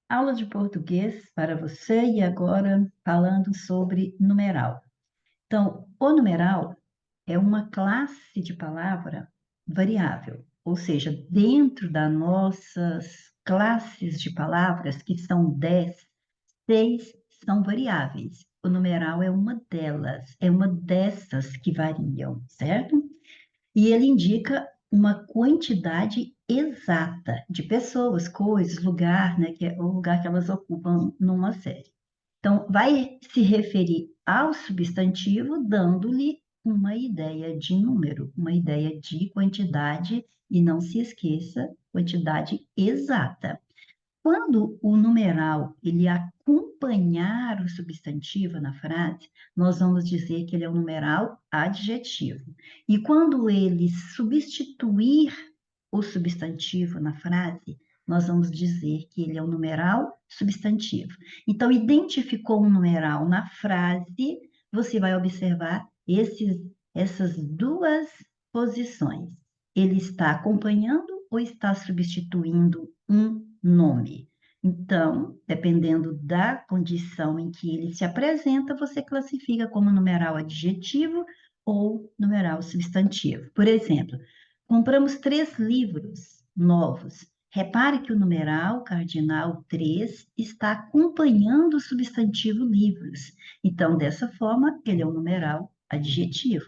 Aula de português para você e agora falando sobre numeral. Então, o numeral é uma classe de palavra variável, ou seja, dentro das nossas classes de palavras, que são 10, 6 são variáveis. O numeral é uma delas, é uma dessas que variam, certo? E ele indica uma quantidade exata de pessoas, coisas, lugar, né, que é o lugar que elas ocupam numa série. Então, vai se referir ao substantivo, dando-lhe uma ideia de número, uma ideia de quantidade, e não se esqueça, quantidade exata. Quando o numeral ele acompanhar o substantivo na frase, nós vamos dizer que ele é um numeral adjetivo. E quando ele substituir o substantivo na frase, nós vamos dizer que ele é um numeral substantivo. Então, identificou um numeral na frase, você vai observar essas duas posições. Ele está acompanhando ou está substituindo um nome. Então, dependendo da condição em que ele se apresenta, você classifica como numeral adjetivo ou numeral substantivo. Por exemplo, compramos 3 livros novos. Repare que o numeral cardinal 3 está acompanhando o substantivo livros. Então, dessa forma, ele é um numeral adjetivo.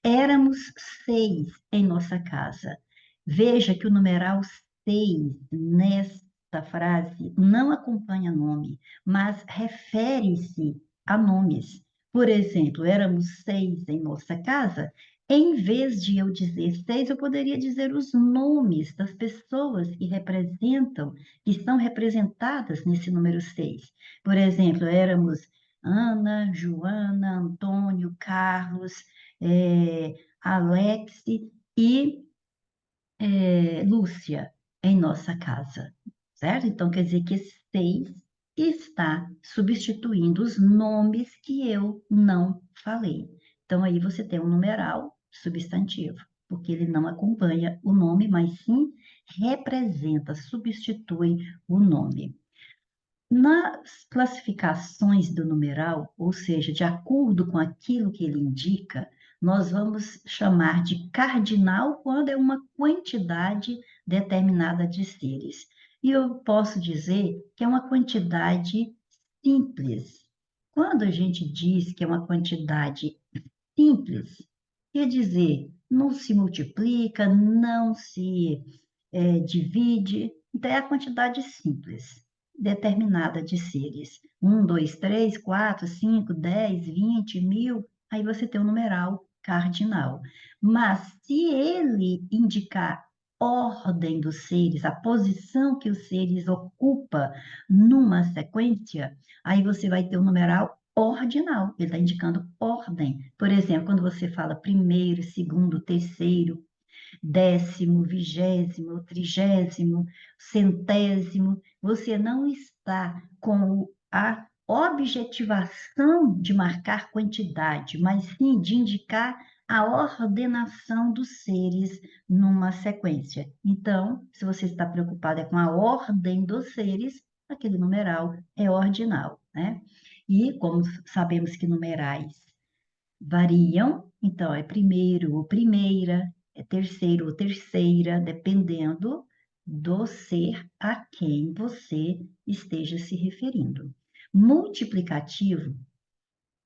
Éramos 6 em nossa casa. Veja que o numeral 6 nesta frase não acompanha nome, mas refere-se a nomes. Por exemplo, éramos 6 em nossa casa. Em vez de eu dizer 6, eu poderia dizer os nomes das pessoas que representam, que estão representadas nesse número 6. Por exemplo, éramos Ana, Joana, Antônio, Carlos, Alex e Lúcia em nossa casa, certo? Então, quer dizer que esse 6 está substituindo os nomes que eu não falei. Então, aí você tem um numeral substantivo, porque ele não acompanha o nome, mas sim representa, substitui o nome. Nas classificações do numeral, ou seja, de acordo com aquilo que ele indica, nós vamos chamar de cardinal quando é uma quantidade determinada de seres. E eu posso dizer que é uma quantidade simples. Quando a gente diz que é uma quantidade simples, quer dizer, não se multiplica, não se divide, então é a quantidade simples, determinada de seres. 1, 2, 3, 4, 5, 10, 20, 1000, aí você tem o numeral cardinal. Mas se ele indicar ordem dos seres, a posição que os seres ocupam numa sequência, aí você vai ter o numeral ordinal, ele está indicando ordem. Por exemplo, quando você fala primeiro, segundo, terceiro, décimo, vigésimo, trigésimo, centésimo, você não está com a objetivação de marcar quantidade, mas sim de indicar a ordenação dos seres numa sequência. Então, se você está preocupado com a ordem dos seres, aquele numeral é ordinal, né? E como sabemos que numerais variam, então é primeiro ou primeira, é terceiro ou terceira, dependendo do ser a quem você esteja se referindo. Multiplicativo,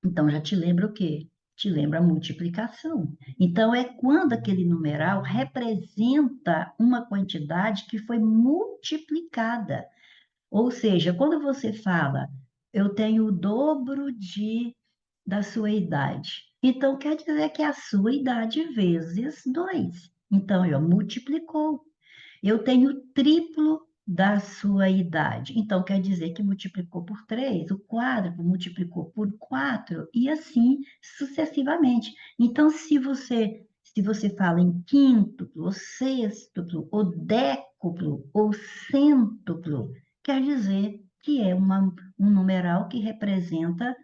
então já te lembra o quê? Te lembra a multiplicação. Então é quando aquele numeral representa uma quantidade que foi multiplicada. Ou seja, quando você fala, eu tenho o dobro da sua idade. Então, quer dizer que é a sua idade vezes 2. Então, eu multiplicou. Eu tenho o triplo da sua idade. Então, quer dizer que multiplicou por 3, o quádruplo multiplicou por 4, e assim sucessivamente. Então, se você fala em quíntuplo, ou sextuplo, ou décuplo, ou cêntuplo, quer dizer que é um numeral que representa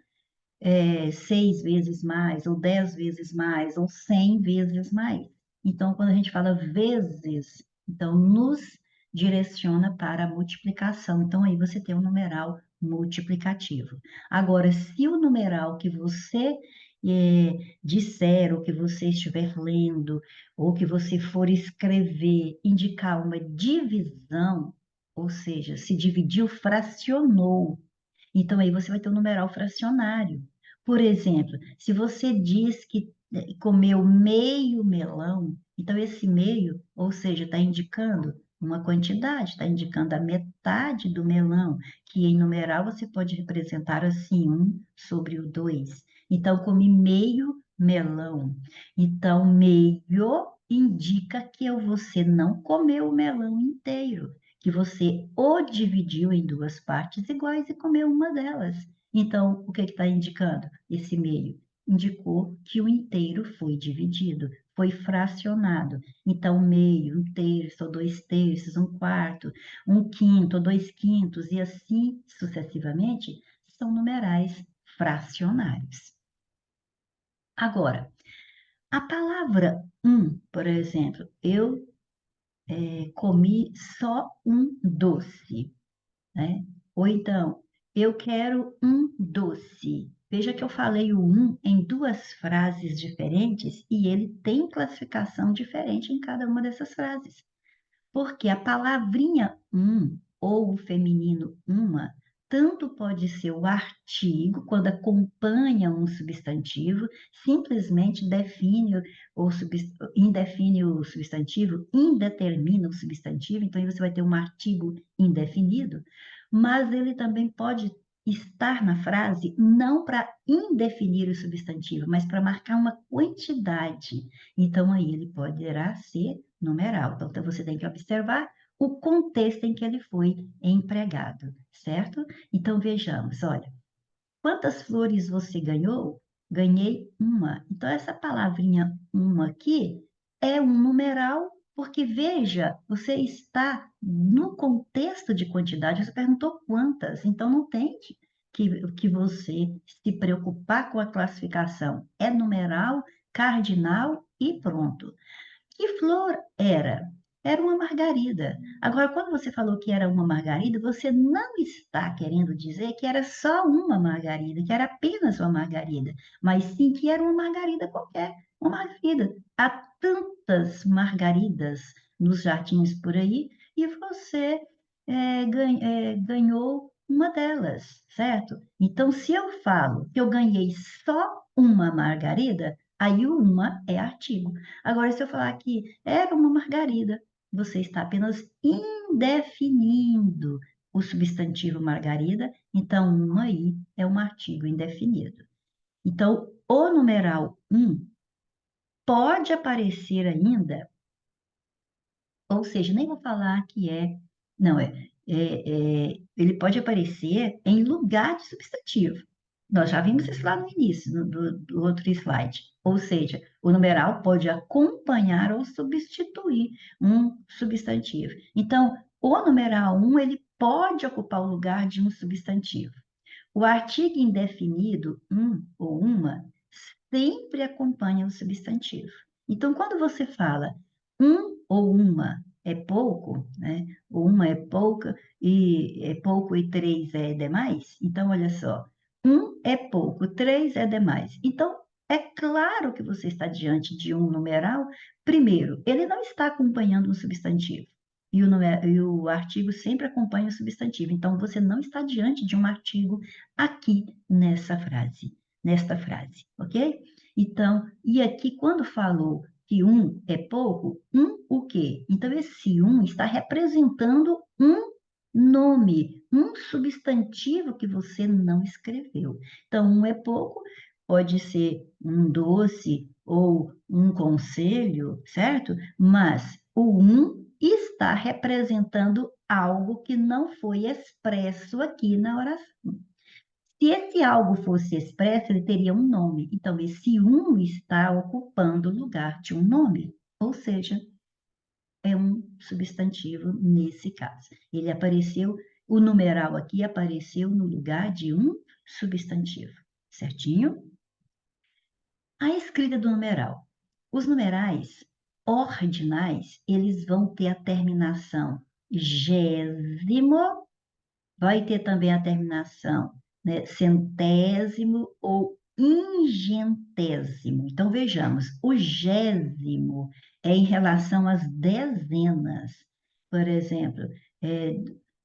6 vezes mais, ou 10 vezes mais, ou 100 vezes mais. Então, quando a gente fala vezes, então, nos direciona para a multiplicação. Então, aí você tem um numeral multiplicativo. Agora, se o numeral que você disser, ou que você estiver lendo, ou que você for escrever, indicar uma divisão, ou seja, se dividiu, fracionou. Então, aí você vai ter um numeral fracionário. Por exemplo, se você diz que comeu meio melão, então esse meio, ou seja, está indicando uma quantidade, está indicando a metade do melão, que em numeral você pode representar assim, 1/2. Então, comi meio melão. Então, meio indica que você não comeu o melão inteiro, que você o dividiu em duas partes iguais e comeu uma delas. Então, o que está indicando esse meio? Indicou que o inteiro foi dividido, foi fracionado. Então, meio, 1/3, ou 2/3, 1/4, 1/5, ou 2/5, e assim sucessivamente, são numerais fracionários. Agora, a palavra por exemplo, eu comi só um doce, né? Ou então, eu quero um doce. Veja que eu falei o em duas frases diferentes e ele tem classificação diferente em cada uma dessas frases. Porque a palavrinha ou o feminino uma, tanto pode ser o artigo, quando acompanha um substantivo, simplesmente indefine o substantivo, indetermina o substantivo, então aí você vai ter um artigo indefinido, mas ele também pode estar na frase não para indefinir o substantivo, mas para marcar uma quantidade. Então aí ele poderá ser numeral. Então, você tem que observar o contexto em que ele foi empregado, certo? Então, vejamos, olha, quantas flores você ganhou? Ganhei uma. Então, essa palavrinha uma aqui é um numeral, porque veja, você está no contexto de quantidade, você perguntou quantas, então não tem que você se preocupar com a classificação. É numeral, cardinal e pronto. Que flor era? Era uma margarida. Agora, quando você falou que era uma margarida, você não está querendo dizer que era só uma margarida, que era apenas uma margarida, mas sim que era uma margarida qualquer, uma margarida. Há tantas margaridas nos jardins por aí e você ganhou uma delas, certo? Então, se eu falo que eu ganhei só uma margarida, aí o uma é artigo. Agora, se eu falar que era uma margarida, você está apenas indefinindo o substantivo margarida, então uma aí é um artigo indefinido. Então, o numeral pode aparecer ainda, ou seja, nem vou falar que não ele pode aparecer em lugar de substantivo. Nós já vimos isso lá no início, do outro slide. Ou seja, o numeral pode acompanhar ou substituir um substantivo. Então, o numeral ele pode ocupar o lugar de um substantivo. O artigo indefinido, ou uma, sempre acompanha o substantivo. Então, quando você fala ou uma é pouco, né? Uma é pouca e é pouco e três é demais. Então, olha só, é pouco, três é demais. Então, é claro que você está diante de um numeral. Primeiro, ele não está acompanhando um substantivo. E o artigo sempre acompanha o substantivo. Então, você não está diante de um artigo aqui nesta frase, ok? Então, e aqui, quando falou que é pouco, o quê? Então, esse está representando um nome, um substantivo que você não escreveu. Então, é pouco, pode ser um doce ou um conselho, certo? Mas o está representando algo que não foi expresso aqui na oração. Se esse algo fosse expresso, ele teria um nome. Então, esse está ocupando o lugar de um nome, ou seja, é um substantivo nesse caso. Ele apareceu, o numeral aqui apareceu no lugar de um substantivo, certinho? A escrita do numeral. Os numerais ordinais, eles vão ter a terminação gésimo, vai ter também a terminação, né, centésimo ou ingentésimo. Então, vejamos, o gésimo é em relação às dezenas. Por exemplo, é,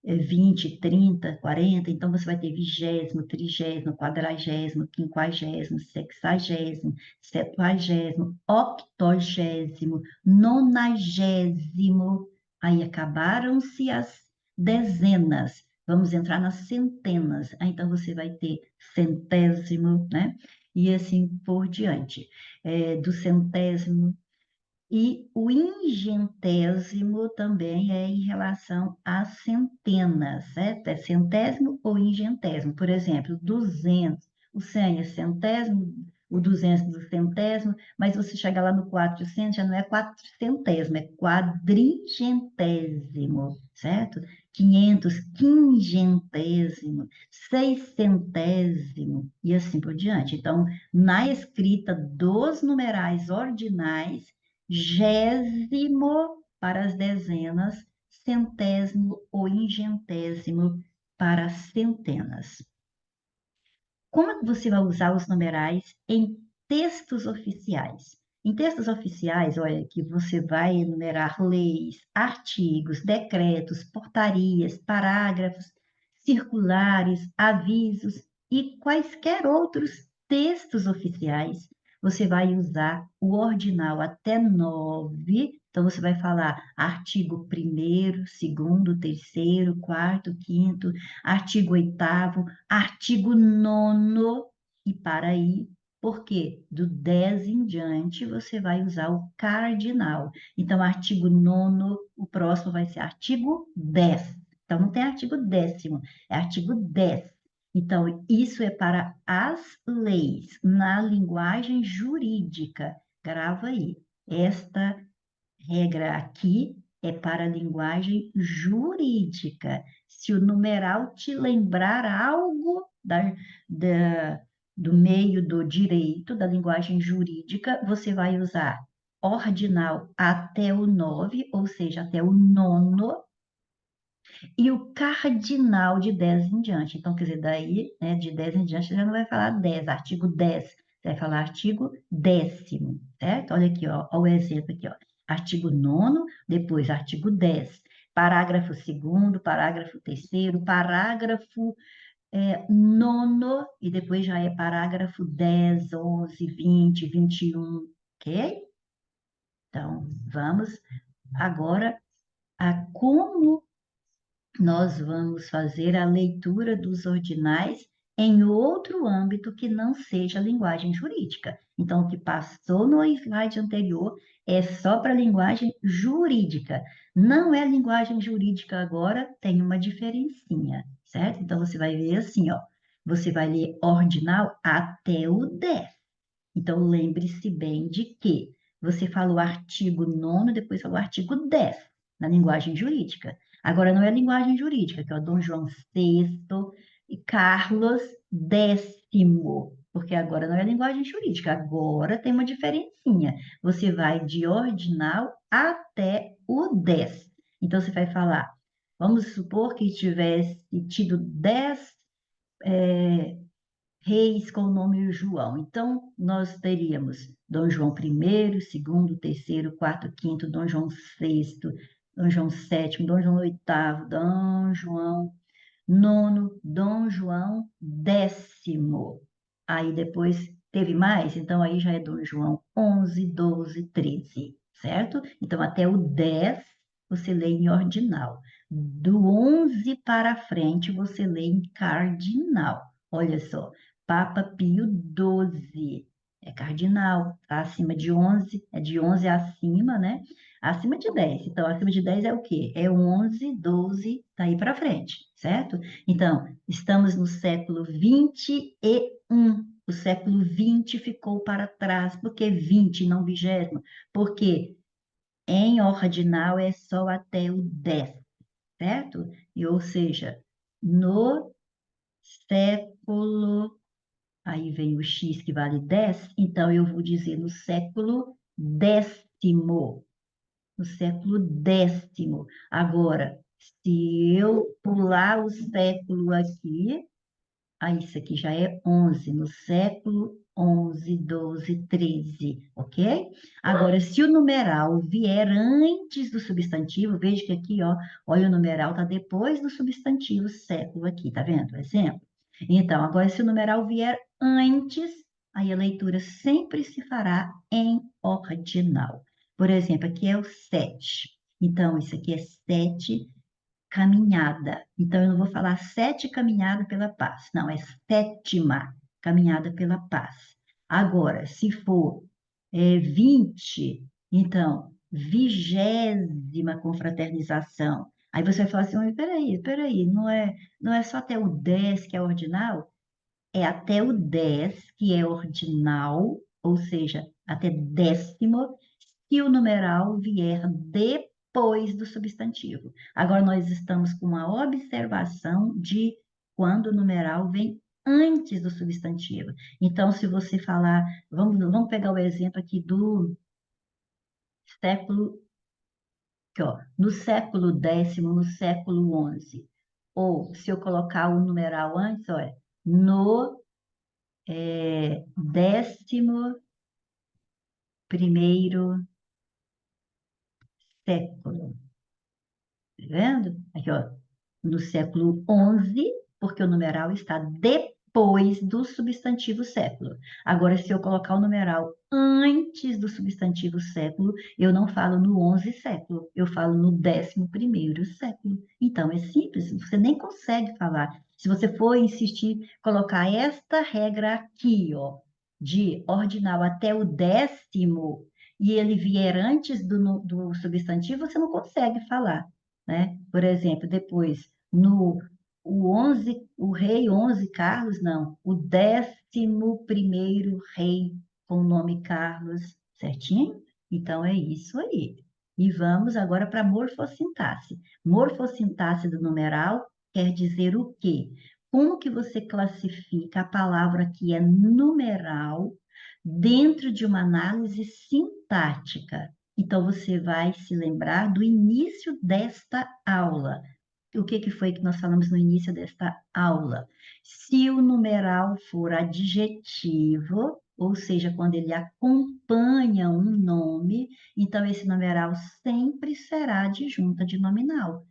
20, 30, 40, então você vai ter vigésimo, trigésimo, quadragésimo, quinquagésimo, sexagésimo, septuagésimo, octogésimo, nonagésimo. Aí acabaram-se as dezenas. Vamos entrar nas centenas. Aí, então, você vai ter centésimo, né? E assim por diante. Do centésimo. E o ingentésimo também é em relação às centenas, certo? É centésimo ou ingentésimo. Por exemplo, 200, o 100 é centésimo, o 200 do centésimo, mas você chega lá no 400, já não é quatrocentésimo, é quadringentésimo, certo? 500, quingentésimo, seiscentésimo e assim por diante. Então, na escrita dos numerais ordinais, gésimo para as dezenas, centésimo ou ingentésimo para as centenas. Como é que você vai usar os numerais em textos oficiais? Em textos oficiais, olha, que você vai enumerar leis, artigos, decretos, portarias, parágrafos, circulares, avisos e quaisquer outros textos oficiais. Você vai usar o ordinal até 9. Então, você vai falar artigo 1º, 2º, 3º, 4º, 5º, artigo 8º, artigo 9º e para aí, porque do 10 em diante você vai usar o cardinal. Então, artigo 9º, o próximo vai ser artigo 10. Então, não tem artigo 10º, é artigo 10. Então, isso é para as leis, na linguagem jurídica. Grava aí. Esta regra aqui é para a linguagem jurídica. Se o numeral te lembrar algo do meio do direito, da linguagem jurídica, você vai usar ordinal até o 9, ou seja, até o 9º, e o cardinal de 10 em diante. Então, quer dizer, daí, né, de 10 em diante, você já não vai falar 10, artigo 10, você vai falar artigo 10º, certo? Olha aqui, ó o exemplo aqui, ó. Artigo 9º, depois artigo 10, parágrafo 2º, parágrafo 3º, parágrafo 9º, e depois já é parágrafo 10, 11, 20, 21, ok? Então, vamos agora a como nós vamos fazer a leitura dos ordinais em outro âmbito que não seja a linguagem jurídica. Então, o que passou no slide anterior é só para a linguagem jurídica. Não é linguagem jurídica agora, tem uma diferencinha, certo? Então, você vai ver assim, ó. Você vai ler ordinal até o 10. Então, lembre-se bem de que você falou artigo 9º, depois falou artigo 10, na linguagem jurídica. Agora, não é linguagem jurídica, que é o Dom João VI e Carlos X, porque agora não é linguagem jurídica, agora tem uma diferencinha. Você vai de ordinal até o 10. Então, você vai falar, vamos supor que tivesse tido 10 reis com o nome João. Então, nós teríamos Dom João I, segundo, terceiro, quarto, quinto, Dom João VI, Dom João VII, Dom João VIII, Dom João nono, Dom João X. Aí depois teve mais, então aí já é Dom João 11, 12, 13, certo? Então até o 10 você lê em ordinal. Do 11 para frente você lê em cardinal. Olha só, Papa Pio XII é cardinal, tá acima de 11, é de 11 acima, né? Acima de 10. Então, acima de 10 é o quê? É 11, 12, daí para frente, certo? Então, estamos no século 21. O século 20 ficou para trás. Por que 20, não 20? Porque em ordinal é só até o 10, certo? E, ou seja, no século, aí vem o X que vale 10, então eu vou dizer no século décimo. No século X. Agora, Se eu pular o século aqui, aí isso aqui já é 11, no século 11, 12, 13, ok? Agora, se o numeral vier antes do substantivo, veja que aqui, ó, olha, o numeral está depois do substantivo século aqui, tá vendo? Exemplo. Então, agora, se o numeral vier antes, aí a leitura sempre se fará em ordinal. Por exemplo, aqui é o 7. Então, isso aqui é 7 caminhada. Então, eu não vou falar 7 caminhada pela paz. Não, é 7ª caminhada pela paz. Agora, se for 20, então, 20ª confraternização. Aí você vai falar assim, mas peraí, não é só até o 10 que é ordinal? É até o 10 que é ordinal, ou seja, até 10º, se o numeral vier depois do substantivo. Agora, nós estamos com uma observação de quando o numeral vem antes do substantivo. Então, se você falar, vamos pegar o exemplo aqui do século, aqui, ó, no século 10º, no século 11. Ou, se eu colocar o numeral antes, olha, no 11º século. Tá vendo? Aqui, ó, no século 11, porque o numeral está depois do substantivo século. Agora, se eu colocar o numeral antes do substantivo século, eu não falo no 11 século, eu falo no 11º século. Então, é simples, você nem consegue falar. Se você for insistir, colocar esta regra aqui, ó, de ordinal até o 10º, e ele vier antes do substantivo, você não consegue falar, né? Por exemplo, depois, no o 11, o rei 11 Carlos, não, o 11º rei com o nome Carlos, certinho? Então, é isso aí. E vamos agora para a morfossintaxe. Morfossintaxe do numeral quer dizer o quê? Como que você classifica a palavra que é numeral dentro de uma análise sintática? Então, você vai se lembrar do início desta aula. O que foi que nós falamos no início desta aula? Se o numeral for adjetivo, ou seja, quando ele acompanha um nome, então esse numeral sempre será adjunta de nominal.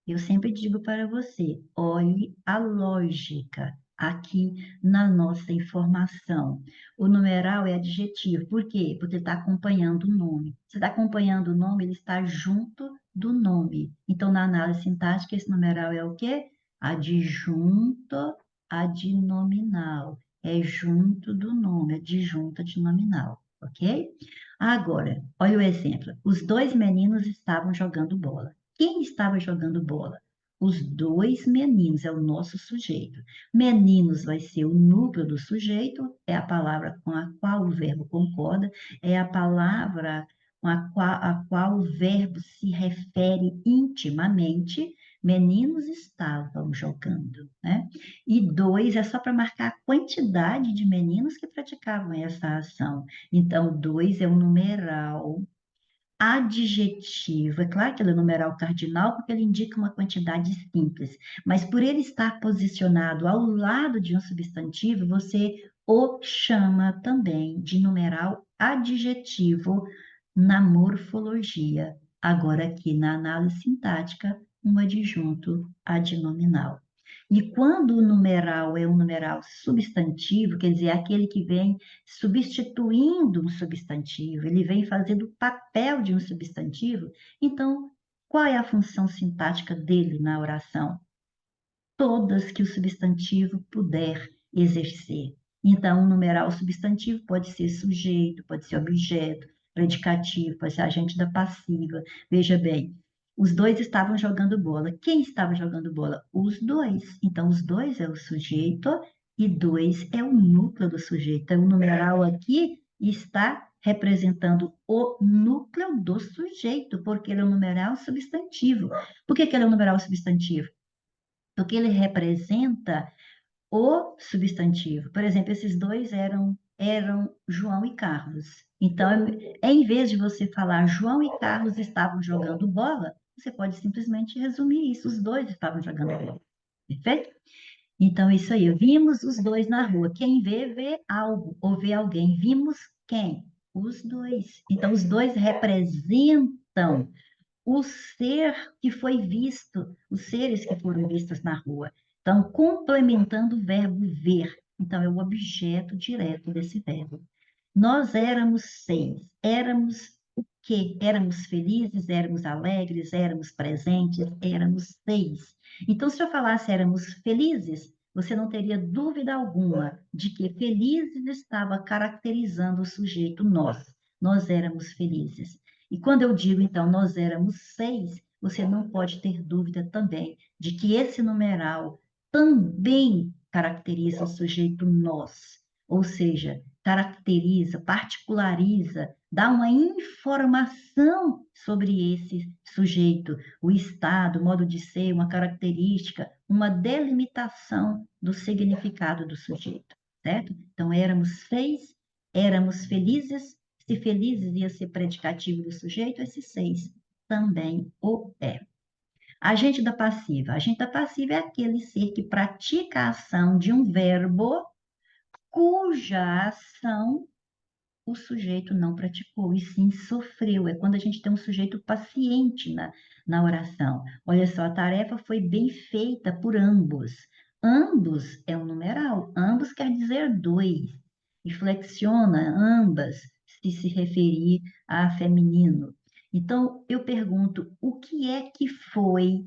Eu sempre digo para você, olhe a lógica aqui na nossa informação. O numeral é adjetivo, por quê? Porque está acompanhando o nome. Se está acompanhando o nome, ele está junto do nome. Então, na análise sintática, esse numeral é o quê? Adjunto adnominal. É junto do nome, adjunta de nominal, ok? Agora, olha o exemplo. Os dois meninos estavam jogando bola. Quem estava jogando bola? Os dois meninos, é o nosso sujeito. Meninos vai ser o núcleo do sujeito, é a palavra com a qual o verbo concorda, é a palavra com a qual o verbo se refere intimamente. Meninos estavam jogando, né? E dois é só para marcar a quantidade de meninos que praticavam essa ação. Então, dois é um numeral adjetivo. É claro que ele é numeral cardinal, porque ele indica uma quantidade simples, mas por ele estar posicionado ao lado de um substantivo, você o chama também de numeral adjetivo na morfologia. Agora, aqui na análise sintática, um adjunto adnominal. E quando o numeral é um numeral substantivo, quer dizer, aquele que vem substituindo um substantivo, ele vem fazendo o papel de um substantivo, então, qual é a função sintática dele na oração? Todas que o substantivo puder exercer. Então, o numeral substantivo pode ser sujeito, pode ser objeto, predicativo, pode ser agente da passiva. Veja bem, os dois estavam jogando bola. Quem estava jogando bola? Os dois. Então, os dois é o sujeito e dois é o núcleo do sujeito. Então, o numeral aqui está representando o núcleo do sujeito, porque ele é um numeral substantivo. Por que ele é um numeral substantivo? Porque ele representa o substantivo. Por exemplo, esses dois eram João e Carlos. Então, em vez de você falar João e Carlos estavam jogando bola, você pode simplesmente resumir isso. Os dois estavam jogando bola. Perfeito? Então, isso aí. Vimos os dois na rua. Quem vê, vê algo ou vê alguém. Vimos quem? Os dois. Então, os dois representam o ser que foi visto, os seres que foram vistos na rua. Então, complementando o verbo ver. Então, é o objeto direto desse verbo. Nós éramos seis. Éramos o quê? Éramos felizes, éramos alegres, éramos presentes, éramos seis. Então, se eu falasse éramos felizes, você não teria dúvida alguma de que felizes estava caracterizando o sujeito nós. Nós éramos felizes. E quando eu digo, então, nós éramos seis, você não pode ter dúvida também de que esse numeral também caracteriza o sujeito nós. Ou seja, caracteriza, particulariza, dá uma informação sobre esse sujeito, o estado, o modo de ser, uma característica, uma delimitação do significado do sujeito, certo? Então, éramos seis, éramos felizes, se felizes ia ser predicativo do sujeito, esse seis também o é. Agente da passiva. Agente da passiva é aquele ser que pratica a ação de um verbo cuja ação o sujeito não praticou, e sim sofreu. É quando a gente tem um sujeito paciente na oração. Olha só, a tarefa foi bem feita por ambos. Ambos é um numeral, ambos quer dizer dois. E flexiona ambas se referir a feminino. Então, eu pergunto, o que é que foi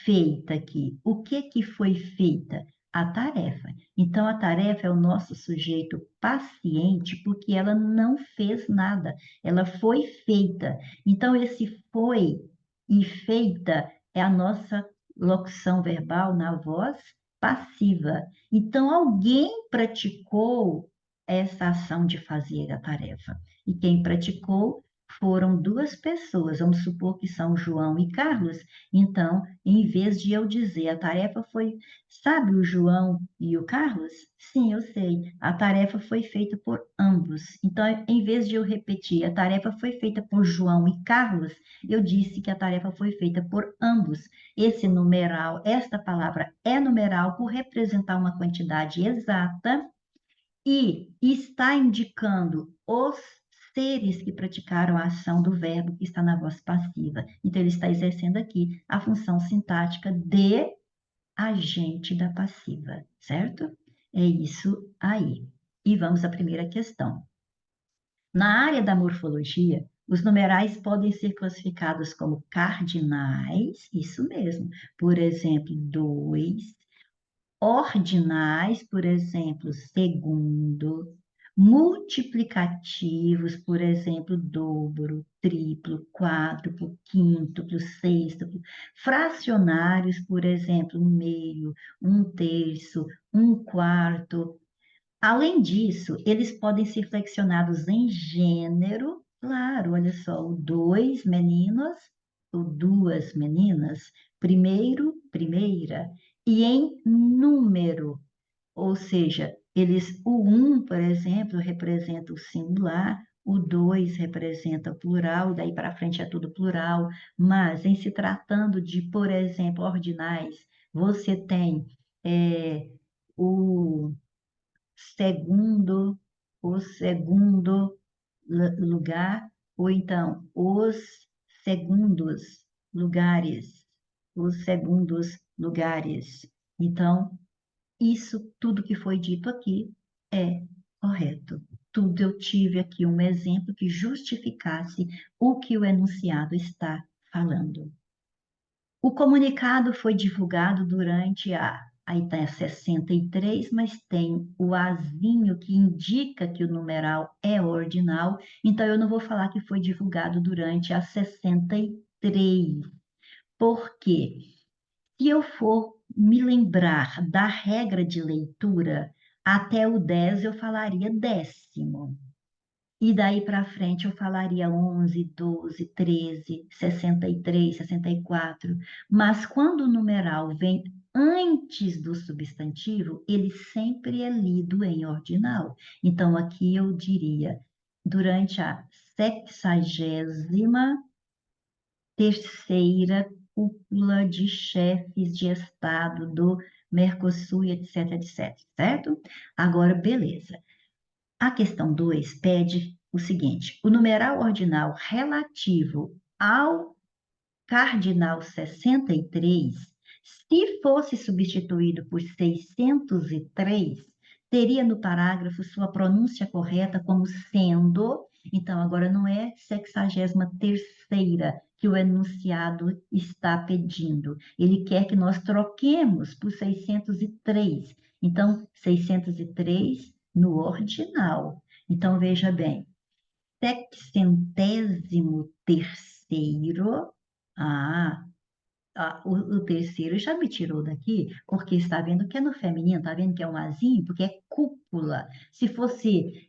feita aqui? O que é que foi feita? A tarefa. Então, a tarefa é o nosso sujeito paciente, porque ela não fez nada, ela foi feita. Então, esse foi e feita é a nossa locução verbal na voz passiva. Então, alguém praticou essa ação de fazer a tarefa. E quem praticou foram duas pessoas, vamos supor que são João e Carlos. Então, em vez de eu dizer a tarefa foi. Sabe o João e o Carlos? Sim, eu sei. A tarefa foi feita por ambos. Então, em vez de eu repetir, a tarefa foi feita por João e Carlos, eu disse que a tarefa foi feita por ambos. Esse numeral, esta palavra é numeral por representar uma quantidade exata e está indicando os seres que praticaram a ação do verbo que está na voz passiva. Então, ele está exercendo aqui a função sintática de agente da passiva, certo? É isso aí. E vamos à primeira questão. Na área da morfologia, os numerais podem ser classificados como cardinais, isso mesmo, por exemplo, 2, ordinais, por exemplo, segundo, multiplicativos, por exemplo, dobro, triplo, quádruplo, quíntuplo, sextuplo, fracionários, por exemplo, um meio, um terço, um quarto. Além disso, eles podem ser flexionados em gênero, claro, olha só, o dois meninos, o duas meninas, primeiro, primeira, e em número, ou seja, o um, por exemplo, representa o singular, o dois representa o plural, daí para frente é tudo plural, mas em se tratando de, por exemplo, ordinais, você tem o segundo, o segundo lugar, ou então lugares, os segundos lugares. Então, isso tudo que foi dito aqui é correto. Tudo eu tive aqui um exemplo que justificasse o que o enunciado está falando. O comunicado foi divulgado durante aí tá 63, mas tem o azinho que indica que o numeral é ordinal, então eu não vou falar que foi divulgado durante a 63. Por quê? Se eu for me lembrar da regra de leitura, até o 10 eu falaria décimo. E daí para frente eu falaria 11, 12, 13, 63, 64. Mas quando o numeral vem antes do substantivo, ele sempre é lido em ordinal. Então aqui eu diria, durante a 60ª terceira cúpula de chefes de Estado do Mercosul, etc, etc, certo? Agora, beleza. A questão 2 pede o seguinte: o numeral ordinal relativo ao cardinal 63, se fosse substituído por 603, teria no parágrafo sua pronúncia correta como sendo, então agora não é 63ª que o enunciado está pedindo. Ele quer que nós troquemos por 603. Então, 603 no ordinal. Então, veja bem, 603º, ah, o terceiro já me tirou daqui, porque está vendo que é no feminino, está vendo que é um azinho, porque é cúpula. Se fosse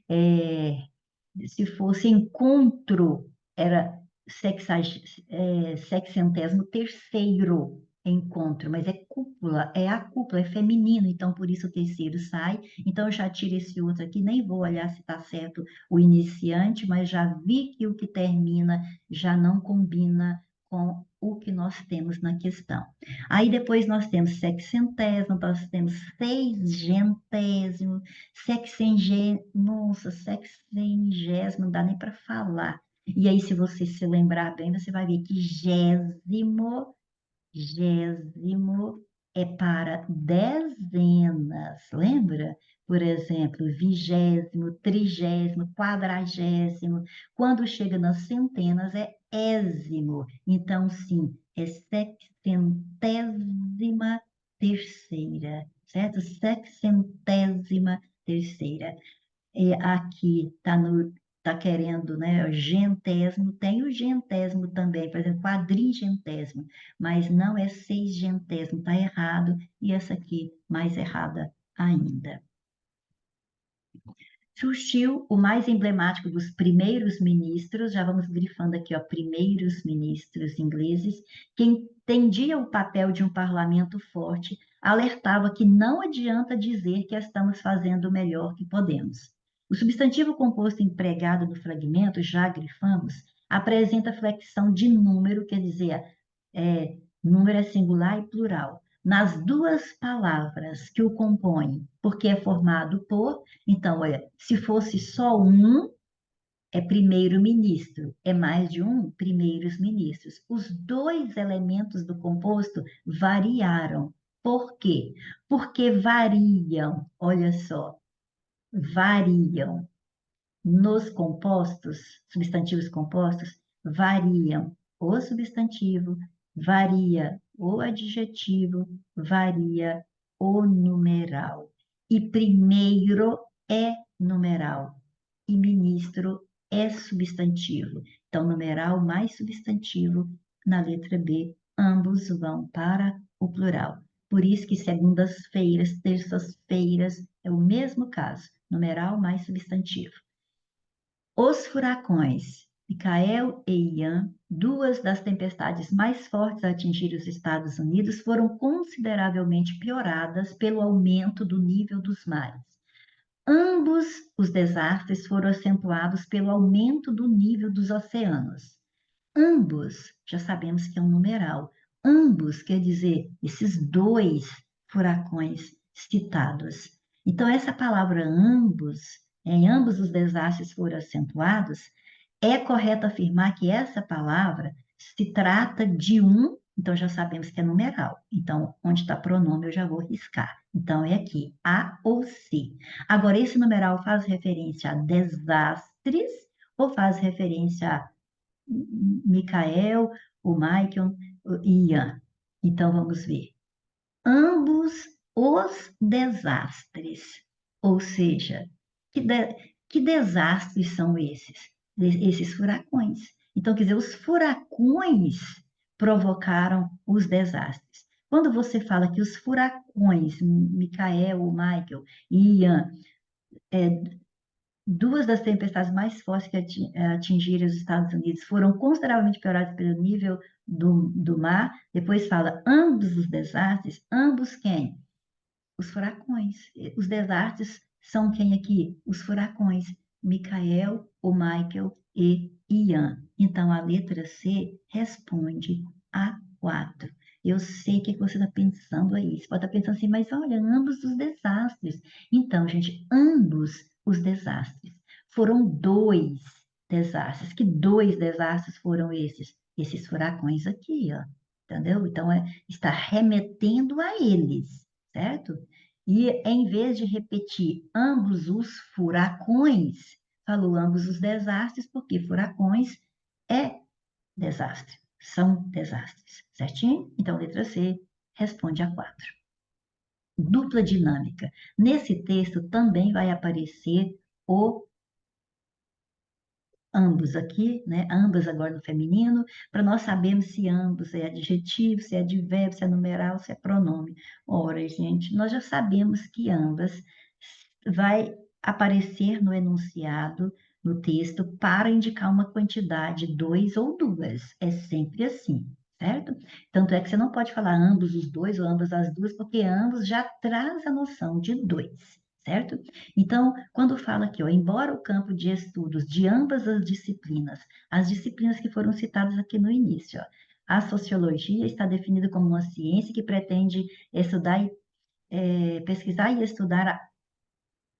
encontro, era 603º encontro, mas é cúpula, é a cúpula, é feminino, então por isso o terceiro sai. Então eu já tiro esse outro aqui, nem vou olhar se está certo o iniciante, mas já vi que o que termina já não combina com o que nós temos na questão. Aí depois nós temos sexcentésimo, nós temos seisgentésimo, nossa, sexagésimo, não dá nem para falar. E aí, se você se lembrar bem, você vai ver que gésimo é para dezenas, lembra? Por exemplo, vigésimo, trigésimo, quadragésimo. Quando chega nas centenas, é ésimo. Então, sim, é sexcentésima terceira, certo? Sexcentésima terceira. Aqui tá querendo, né, gentésimo, tem o gentésimo também, por exemplo, quadringentésimo, mas não é seisgentésimo, tá errado, e essa aqui mais errada ainda. Surgiu o mais emblemático dos primeiros ministros, já vamos grifando aqui, ó, primeiros ministros ingleses, que entendia o papel de um parlamento forte, alertava que não adianta dizer que estamos fazendo o melhor que podemos. O substantivo composto empregado no fragmento, já grifamos, apresenta flexão de número, quer dizer, número é singular e plural, nas duas palavras que o compõem, porque é formado por. Então, olha, se fosse só um, é primeiro-ministro, é mais de um, primeiros ministros. Os dois elementos do composto variaram. Por quê? Porque variam, olha só, variam. Nos compostos, substantivos compostos, variam o substantivo, varia o adjetivo, varia o numeral. E primeiro é numeral e ministro é substantivo. Então, numeral mais substantivo, na letra B, ambos vão para o plural. Por isso que segundas-feiras, terças-feiras, é o mesmo caso, numeral mais substantivo. Os furacões Michael e Ian, duas das tempestades mais fortes a atingir os Estados Unidos, foram consideravelmente pioradas pelo aumento do nível dos mares. Ambos os desastres foram acentuados pelo aumento do nível dos oceanos. Ambos, já sabemos que é um numeral. Ambos quer dizer esses dois furacões citados. Então, essa palavra ambos, em ambos os desastres foram acentuados, é correto afirmar que essa palavra se trata de um, então já sabemos que é numeral. Então, onde está pronome, eu já vou riscar. Então, é aqui, A ou C. Agora, esse numeral faz referência a desastres ou faz referência a Michael, o Michael e Ian. Então, vamos ver. Ambos os desastres. Ou seja, que desastres são esses? Esses furacões. Então, quer dizer, os furacões provocaram os desastres. Quando você fala que os furacões, Michael, Michael e Ian, duas das tempestades mais fortes que atingiram os Estados Unidos foram consideravelmente pioradas pelo nível do mar. Depois fala ambos os desastres, ambos quem? Os furacões. Os desastres são quem aqui? Os furacões. Michael, o Michael e Ian. Então, a letra C responde a 4. Eu sei o que você está pensando aí. Você pode estar pensando assim, mas olha, ambos os desastres. Então, gente, ambos os desastres. Foram dois desastres. Que dois desastres foram esses? Esses furacões aqui, ó. Entendeu? Então, está remetendo a eles, certo? E em vez de repetir ambos os furacões, falou ambos os desastres, porque furacões é desastre, são desastres, certinho? Então, letra C responde a 4. Dupla dinâmica. Nesse texto também vai aparecer o ambos aqui, né? Ambas agora no feminino, para nós sabermos se ambos é adjetivo, se é advérbio, se é numeral, se é pronome. Ora, gente, nós já sabemos que ambas vai aparecer no enunciado, no texto, para indicar uma quantidade, dois ou duas. É sempre assim, certo? Tanto é que você não pode falar ambos os dois ou ambas as duas, porque ambos já traz a noção de dois, certo? Então, quando fala aqui, ó, embora o campo de estudos de ambas as disciplinas que foram citadas aqui no início, ó, a sociologia está definida como uma ciência que pretende estudar, pesquisar e estudar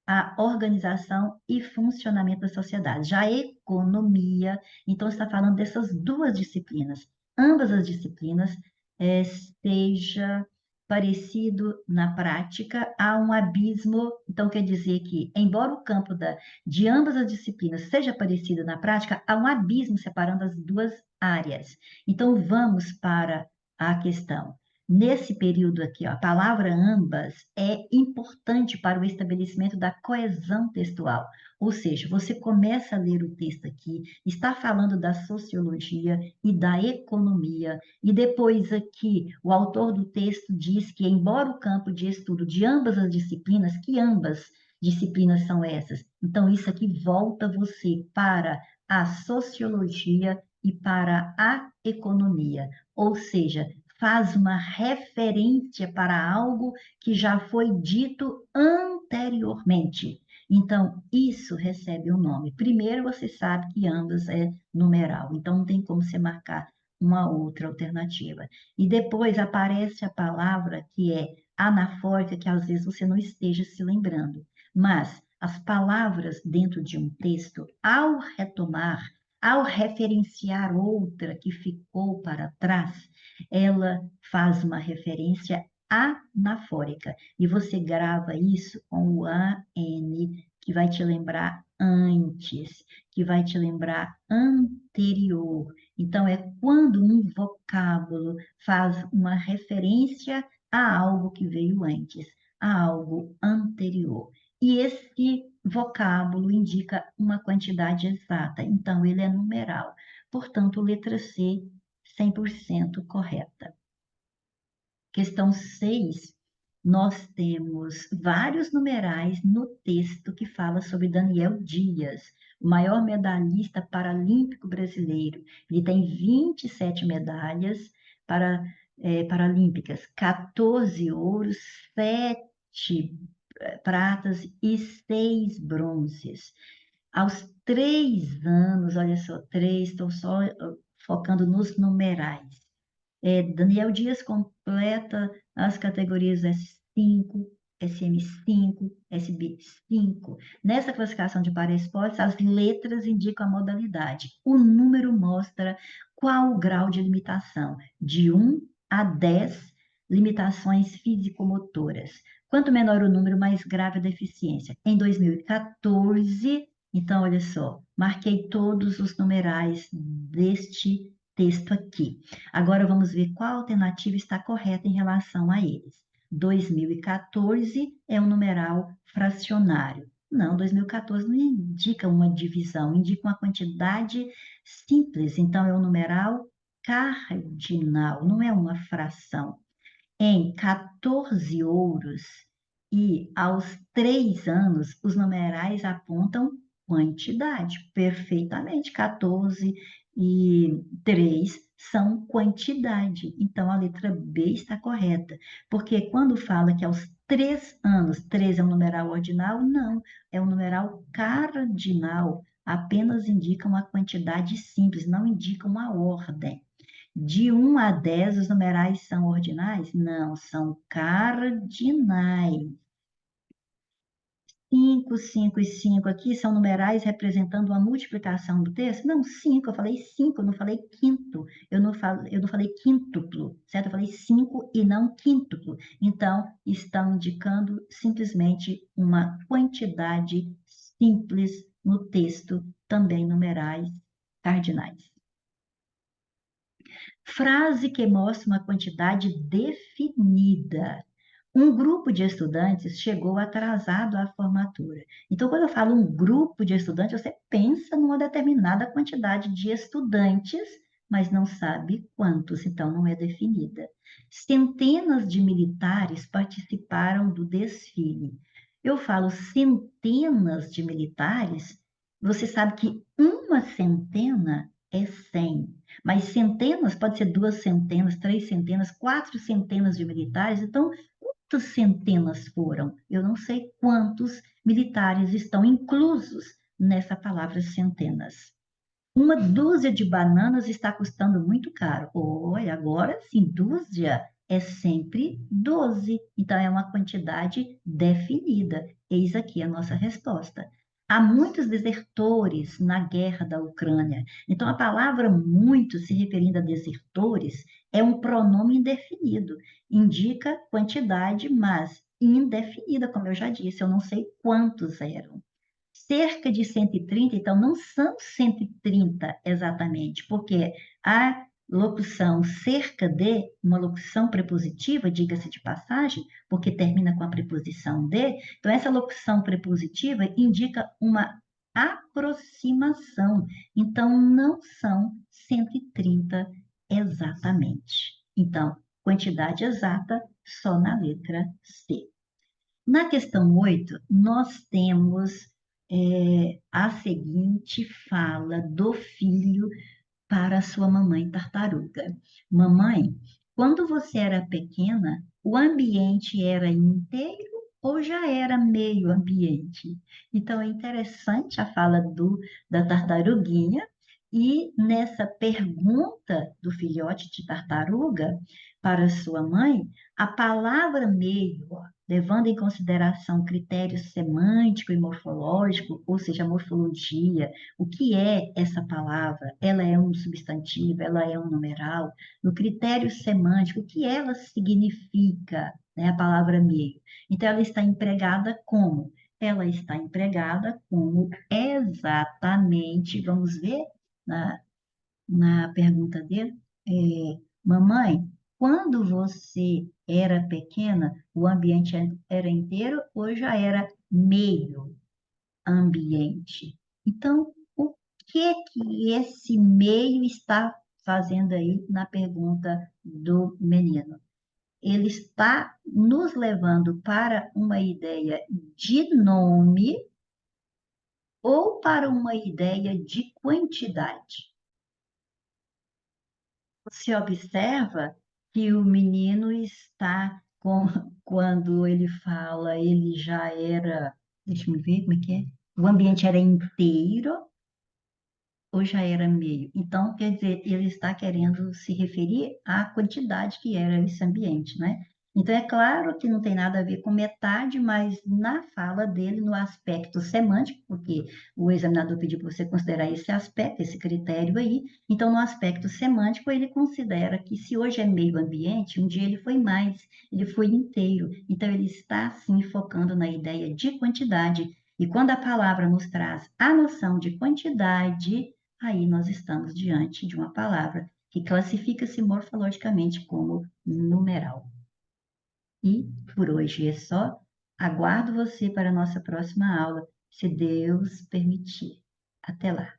a organização e funcionamento da sociedade. Já a economia, então, está falando dessas duas disciplinas. Ambas as disciplinas seja parecido na prática, há um abismo. Então, quer dizer que, embora o campo de ambas as disciplinas seja parecido na prática, há um abismo separando as duas áreas. Então, vamos para a questão. Nesse período aqui, ó, a palavra ambas é importante para o estabelecimento da coesão textual. Ou seja, você começa a ler o texto aqui, está falando da sociologia e da economia, e depois aqui o autor do texto diz que, embora o campo de estudo de ambas as disciplinas, que ambas disciplinas são essas? Então, isso aqui volta você para a sociologia e para a economia. Ou seja, faz uma referência para algo que já foi dito anteriormente. Então, isso recebe um nome. Primeiro, você sabe que ambas é numeral, então não tem como você marcar uma outra alternativa. E depois aparece a palavra que é anafórica, que às vezes você não esteja se lembrando. Mas as palavras dentro de um texto, ao retomar, ao referenciar outra que ficou para trás, ela faz uma referência anafórica. E você grava isso com o AN, que vai te lembrar antes, que vai te lembrar anterior. Então, é quando um vocábulo faz uma referência a algo que veio antes, a algo anterior. E esse vocábulo indica uma quantidade exata, então ele é numeral. Portanto, letra C, 100% correta. Questão 6, nós temos vários numerais no texto que fala sobre Daniel Dias, o maior medalhista paralímpico brasileiro. Ele tem 27 medalhas paralímpicas, 14 ouros, 7 pratas e 6 bronzes. Aos 3 anos, olha só, 3, estou só focando nos numerais. Daniel Dias completa as categorias S5, SM5, SB5. Nessa classificação de para-esportes, as letras indicam a modalidade. O número mostra qual o grau de limitação, de 1 a 10 limitações físico-motoras. Quanto menor o número, mais grave a deficiência. Em 2014, então, olha só, marquei todos os numerais deste texto aqui. Agora vamos ver qual alternativa está correta em relação a eles. 2014 é um numeral fracionário. Não, 2014 não indica uma divisão, indica uma quantidade simples. Então, é um numeral cardinal, não é uma fração. Em 14 ouros e aos 3 anos, os numerais apontam quantidade, perfeitamente. 14 e 3 são quantidade. Então, a letra B está correta. Porque quando fala que aos 3 anos, 3 é um numeral ordinal, não, é um numeral cardinal. apenas indicam uma quantidade simples, não indicam uma ordem. De 1 a 10, os numerais são ordinais? Não, são cardinais. 5, 5 e 5 aqui são numerais representando a multiplicação do texto? Não, 5, eu falei 5, eu não falei quinto, eu não falei quíntuplo, certo? Eu falei 5 e não quíntuplo. Então, estão indicando simplesmente uma quantidade simples no texto, também numerais cardinais. Frase que mostra uma quantidade definida. Um grupo de estudantes chegou atrasado à formatura. Então, quando eu falo um grupo de estudantes, você pensa numa determinada quantidade de estudantes, mas não sabe quantos, então não é definida. Centenas de militares participaram do desfile. Eu falo centenas de militares, você sabe que uma centena é 100, mas centenas pode ser 2 centenas, 3 centenas, 4 centenas de militares, então quantas centenas foram? Eu não sei quantos militares estão inclusos nessa palavra centenas. Uma dúzia de bananas está custando muito caro. Olha, agora sim, dúzia é sempre 12. Então, é uma quantidade definida. Eis aqui a nossa resposta. Há muitos desertores na guerra da Ucrânia. Então, a palavra muito, se referindo a desertores, é um pronome indefinido. Indica quantidade, mas indefinida, como eu já disse. Eu não sei quantos eram. Cerca de 130, então não são 130 exatamente, porque a locução cerca de, uma locução prepositiva, diga-se de passagem, porque termina com a preposição de, então essa locução prepositiva indica uma aproximação, então não são 130 exatamente. Então, quantidade exata só na letra C. Na questão 8, nós temos a seguinte fala do filho para sua mamãe tartaruga. Mamãe, quando você era pequena, o ambiente era inteiro ou já era meio ambiente? Então, é interessante a fala da tartaruguinha, e nessa pergunta do filhote de tartaruga para sua mãe, a palavra meio, ó, levando em consideração critérios semântico e morfológico, ou seja, a morfologia, o que é essa palavra? Ela é um substantivo, ela é um numeral? No critério semântico, o que ela significa, né, a palavra meio? Então, ela está empregada como? Ela está empregada como exatamente, vamos ver na, na pergunta dele, mamãe, quando você era pequena, o ambiente era inteiro ou já era meio ambiente? Então, o que esse meio está fazendo aí na pergunta do menino? Ele está nos levando para uma ideia de nome ou para uma ideia de quantidade? Você observa que o menino está com, quando ele fala, ele já era, deixa eu ver como é que é, o ambiente era inteiro ou já era meio? Então, quer dizer, ele está querendo se referir à quantidade que era esse ambiente, né? Então, é claro que não tem nada a ver com metade, mas na fala dele, no aspecto semântico, porque o examinador pediu para você considerar esse aspecto, esse critério aí, então, no aspecto semântico, ele considera que se hoje é meio ambiente, um dia ele foi mais, ele foi inteiro. Então, ele está, sim, focando na ideia de quantidade. E quando a palavra nos traz a noção de quantidade, aí nós estamos diante de uma palavra que classifica-se morfologicamente como numeral. E por hoje é só. Aguardo você para a nossa próxima aula, se Deus permitir. Até lá.